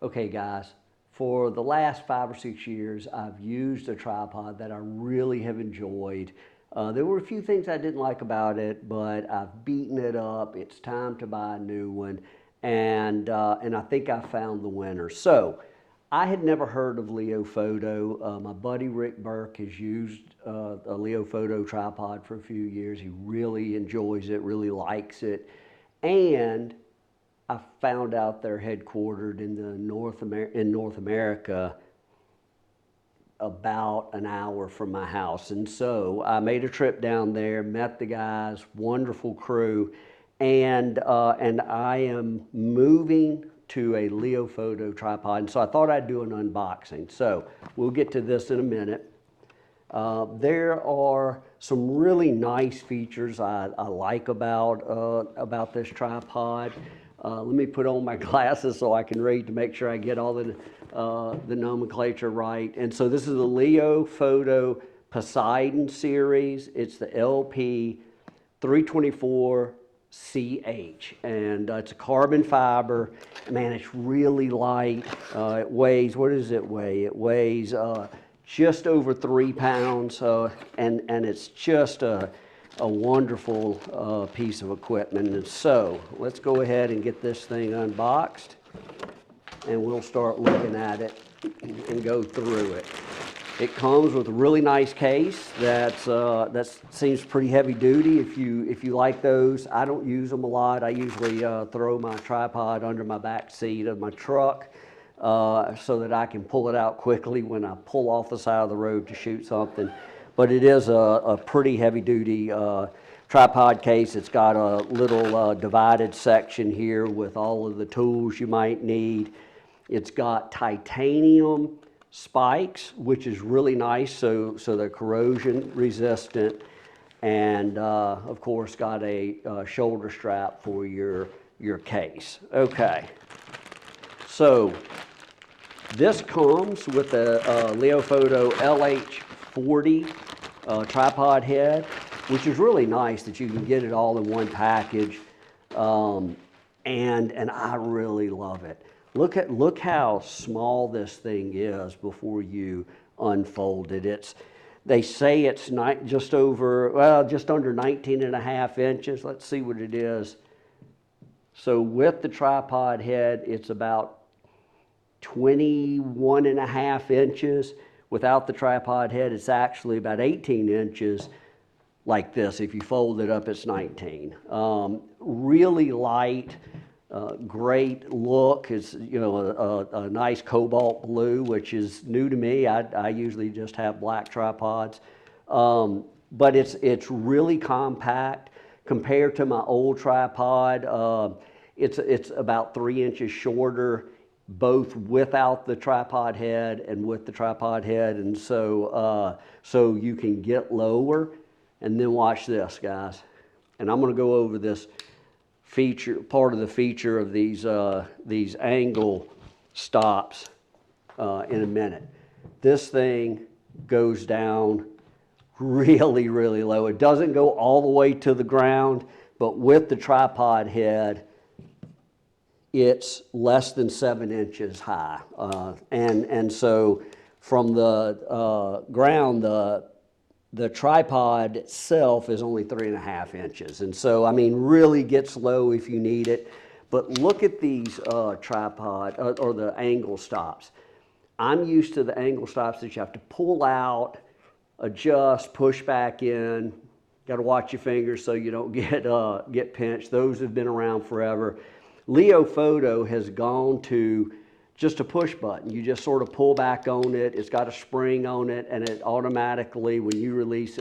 Okay guys, for the last 5 or 6 years, I've used a tripod that I really have enjoyed. There were a few things I didn't like about it, but I've beaten it up. It's time to buy a new one, and I think I found the winner. So, I had never heard of Leofoto. My buddy Rick Burke has used a Leofoto tripod for a few years. He really enjoys it, really likes it, and I found out they're headquartered in North America, about an hour from my house. And so I made a trip down there, met the guys, wonderful crew, and I am moving to a Leofoto tripod. And so I thought I'd do an unboxing. So we'll get to this in a minute. There are some really nice features I like about this tripod. Let me put on my glasses so I can read to make sure I get all the nomenclature right. And so this is the Leofoto Poseidon series. It's the LP-324CH, and it's a carbon fiber. Man, it's really light. It weighs, what does it weigh? It weighs just over 3 pounds, and it's just a wonderful piece of equipment. And so let's go ahead and get this thing unboxed, and we'll start looking at it and go through it. It comes with a really nice case that seems pretty heavy duty. If you like those, I don't use them a lot. I usually throw my tripod under my back seat of my truck so that I can pull it out quickly when I pull off the side of the road to shoot something. But it is a pretty heavy-duty tripod case. It's got a little divided section here with all of the tools you might need. It's got titanium spikes, which is really nice, so they're corrosion resistant, and of course got a shoulder strap for your case. Okay, so this comes with a Leofoto LH40 tripod head, which is really nice that you can get it all in one package, and I really love it. Look how small this thing is before you unfold it. They say it's just under 19 and a half inches. Let's see what it is. So with the tripod head, it's about 21 and a half inches. Without the tripod head, it's actually about 18 inches like this. If you fold it up, it's 19. Really light, great look. It's a nice cobalt blue, which is new to me. I usually just have black tripods. But it's really compact compared to my old tripod. It's about 3 inches shorter, both without the tripod head and with the tripod head, and so you can get lower. And then watch this, guys, and I'm going to go over this part of the feature of these angle stops in a minute. This thing goes down really, really low. It doesn't go all the way to the ground, but with the tripod head, it's less than 7 inches high. And so from the ground, the tripod itself is only 3.5 inches. And so, I mean, really gets low if you need it. But look at these tripod or the angle stops. I'm used to the angle stops that you have to pull out, adjust, push back in. Got to watch your fingers so you don't get pinched. Those have been around forever. Leofoto has gone to just a push button. You just sort of pull back on it. It's got a spring on it, and it automatically, when you release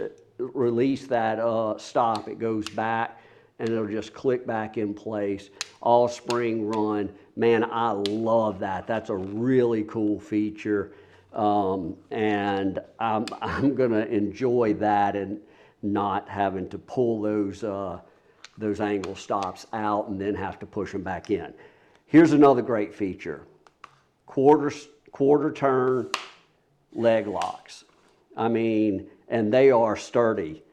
that stop, it goes back, and it'll just click back in place. All spring run. Man, I love that. That's a really cool feature, and I'm gonna enjoy that and not having to pull those angle stops out and then have to push them back in. Here's another great feature. Quarter turn leg locks. I mean, and they are sturdy.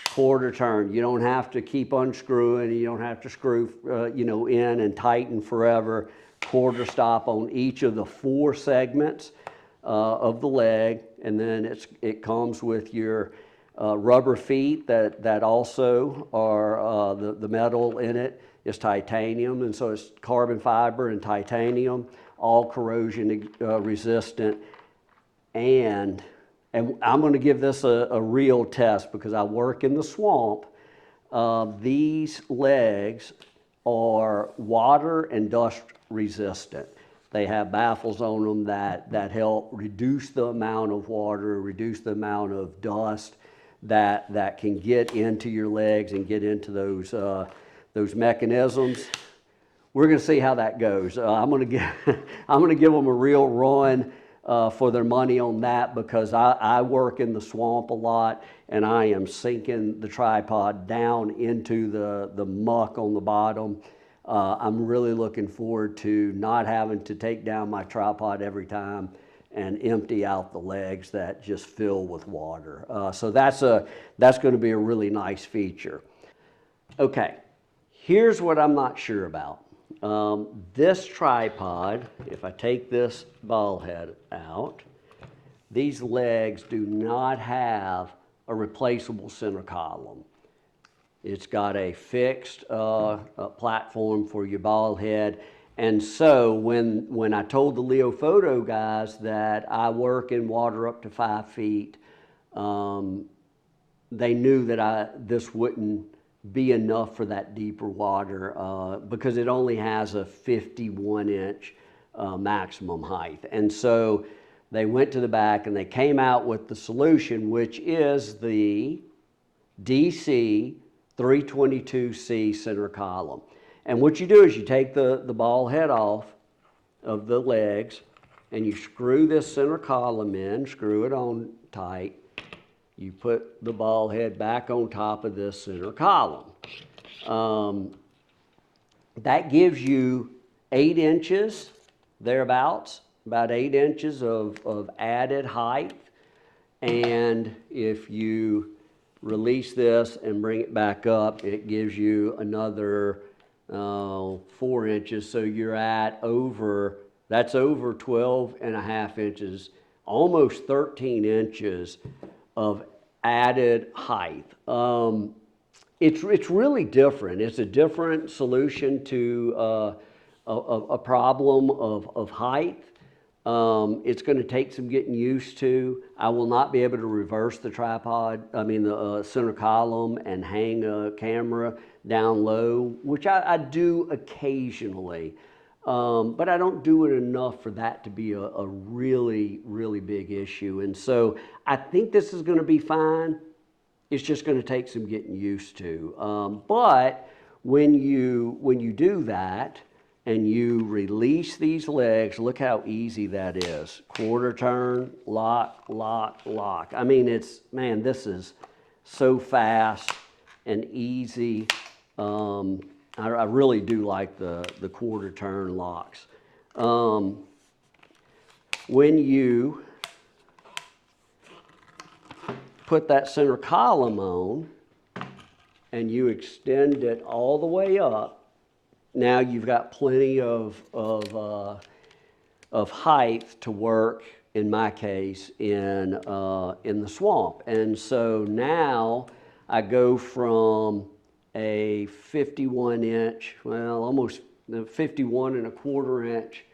Quarter turn. You don't have to keep unscrewing. You don't have to screw, in and tighten forever. quarter stop on each of the 4 segments of the leg, and then it comes with your rubber feet that also are, the metal in it is titanium, and so it's carbon fiber and titanium, all corrosion resistant. And I'm going to give this a real test because I work in the swamp. These legs are water and dust resistant. They have baffles on them that help reduce the amount of water, reduce the amount of dust that can get into your legs and get into those mechanisms. We're going to see how that goes. I'm going to give them a real run for their money on that, because I work in the swamp a lot, and I am sinking the tripod down into the muck on the bottom. I'm really looking forward to not having to take down my tripod every time and empty out the legs that just fill with water. So that's going to be a really nice feature. Okay, here's what I'm not sure about. This tripod, if I take this ball head out, these legs do not have a replaceable center column. It's got a fixed platform for your ball head. And so when I told the Leofoto guys that I work in water up to 5 feet, they knew that this wouldn't be enough for that deeper water because it only has a 51-inch maximum height. And so they went to the back and they came out with the solution, which is the DC 324C center column. And what you do is you take the ball head off of the legs and you screw this center column in, screw it on tight. You put the ball head back on top of this center column. That gives you 8 inches, thereabouts, about 8 inches of added height. And if you release this and bring it back up, it gives you another 4 inches. So you're at that's over 12.5 inches, almost 13 inches of added height. It's really different. It's a different solution to a problem of height. It's going to take some getting used to. I will not be able to reverse the the center column and hang a camera down low, which I do occasionally. But I don't do it enough for that to be a really, really big issue. And so I think this is going to be fine. It's just going to take some getting used to. But when you do that and you release these legs, look how easy that is. Quarter turn, lock, lock, lock. I mean, this is so fast and easy. I really do like the quarter turn locks. When you put that center column on and you extend it all the way up, now you've got plenty of height to work, in my case, in the swamp. And so now I go from a 51-inch, well, almost 51.25 inch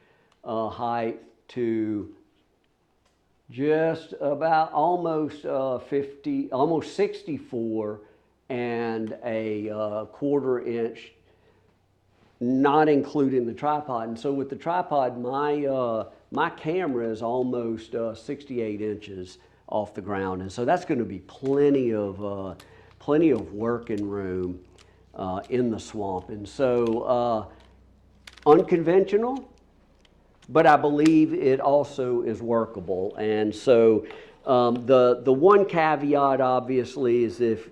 height to just about almost 64 and a 1/4 inch, not including the tripod. And so with the tripod, my camera is almost 68 inches off the ground, and so that's going to be plenty of working room in the swamp. And so unconventional, but I believe it also is workable. And so the one caveat, obviously, is if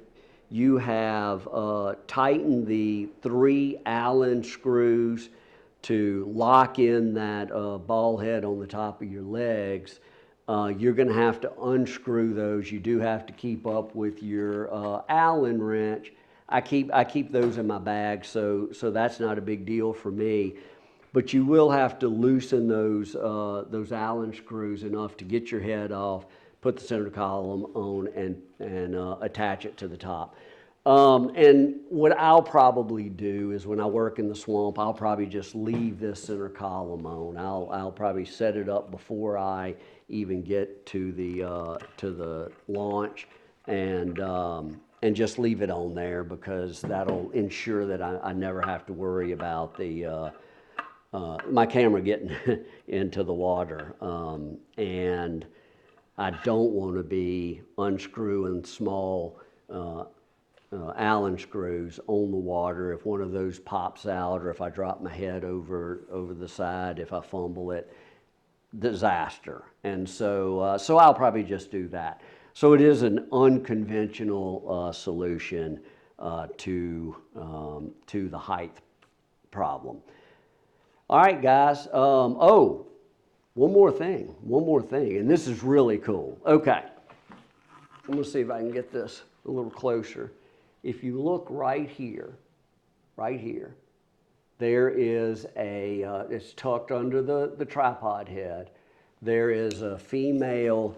you have tightened the 3 Allen screws to lock in that ball head on the top of your legs, you're going to have to unscrew those. You do have to keep up with your Allen wrench. I keep those in my bag, so that's not a big deal for me. but you will have to loosen those Allen screws enough to get your head off, put the center column on, and attach it to the top. And what I'll probably do is when I work in the swamp, I'll probably just leave this center column on. I'll probably set it up before I even get to the launch, and just leave it on there, because that'll ensure that I never have to worry about my camera getting into the water. And I don't want to be unscrewing small Allen screws on the water. If one of those pops out, or if I drop my head over the side, if I fumble it, disaster. And so I'll probably just do that. So it is an unconventional solution to the height problem. All right, guys. Oh, one more thing, and this is really cool. Okay, I'm gonna see if I can get this a little closer. If you look right here, there is it's tucked under the tripod head. There is a female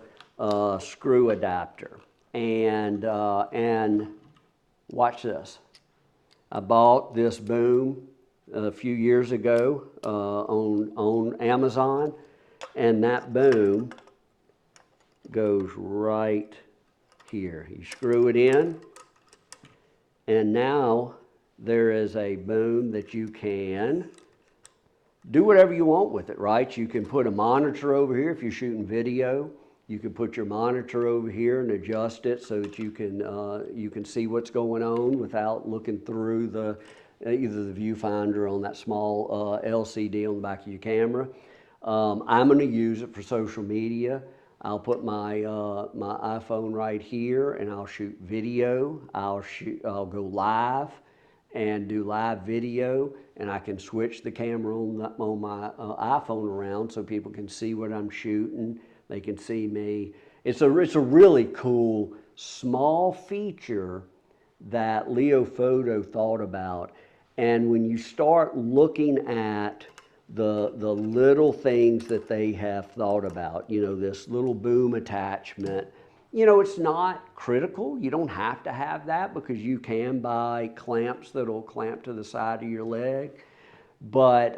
screw adapter, and watch this. I bought this boom a few years ago on Amazon, and that boom goes right here. You screw it in, and now there is a boom that you can do whatever you want with it, right? You can put a monitor over here if you're shooting video. You can put your monitor over here and adjust it so that you can see what's going on without looking through either the viewfinder on that small LCD on the back of your camera. I'm going to use it for social media. I'll put my iPhone right here, and I'll shoot video. I'll go live and do live video, and I can switch the camera on my iPhone around so people can see what I'm shooting. They can see me. It's a really cool small feature that Leofoto thought about. And when you start looking at the little things that they have thought about, this little boom attachment, it's not critical. You don't have to have that, because you can buy clamps that'll clamp to the side of your leg. But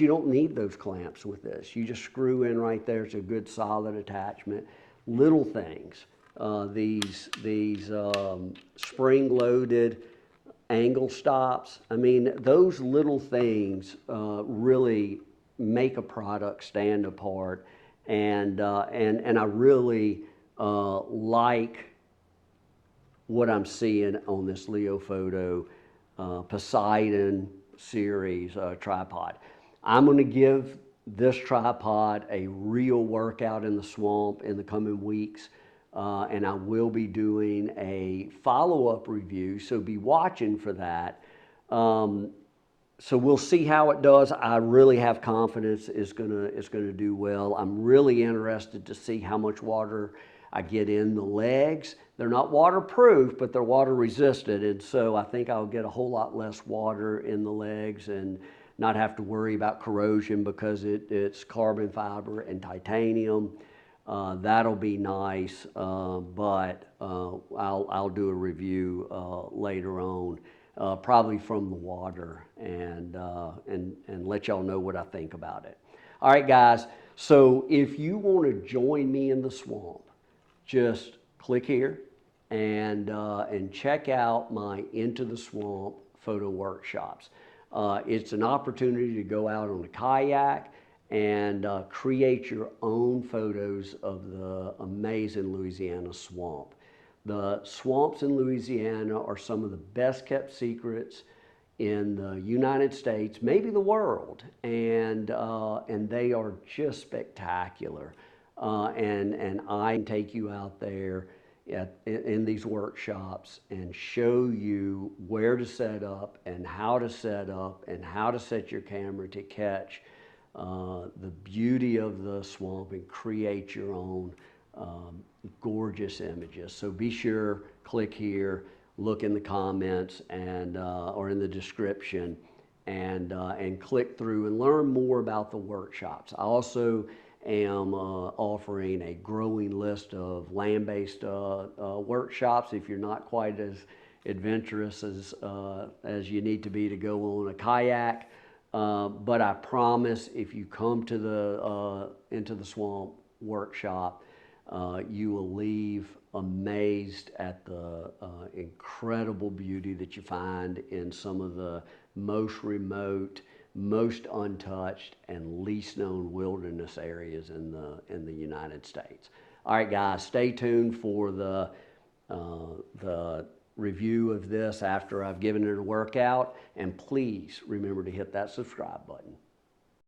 you don't need those clamps with this. You just screw in right there. It's a good solid attachment. Little things, these spring-loaded angle stops. I mean, those little things really make a product stand apart, and I really like what I'm seeing on this Leofoto Poseidon series tripod. I'm going to give this tripod a real workout in the swamp in the coming weeks, and I will be doing a follow-up review, so be watching for that. So we'll see how it does. I really have confidence it's gonna do well. I'm really interested to see how much water I get in the legs. They're not waterproof, but they're water resistant, and so I think I'll get a whole lot less water in the legs and not have to worry about corrosion, because it's carbon fiber and titanium. That'll be nice, but I'll do a review later on, probably from the water, and let y'all know what I think about it. All right, guys. So if you want to join me in the swamp, just click here and check out my Into the Swamp photo workshops. It's an opportunity to go out on a kayak and create your own photos of the amazing Louisiana swamp. The swamps in Louisiana are some of the best kept secrets in the United States, maybe the world, and they are just spectacular. And I can take you out there in these workshops and show you where to set up and how to set up and how to set your camera to catch the beauty of the swamp and create your own gorgeous images. So be sure, click here, look in the comments and or in the description, and click through and learn more about the workshops. I also am offering a growing list of land-based workshops if you're not quite as adventurous as you need to be to go on a kayak. But I promise if you come to the Into the Swamp workshop, you will leave amazed at the incredible beauty that you find in some of the most remote, most untouched, and least known wilderness areas in the United States. All right, guys, stay tuned for the review of this after I've given it a workout, and please remember to hit that subscribe button.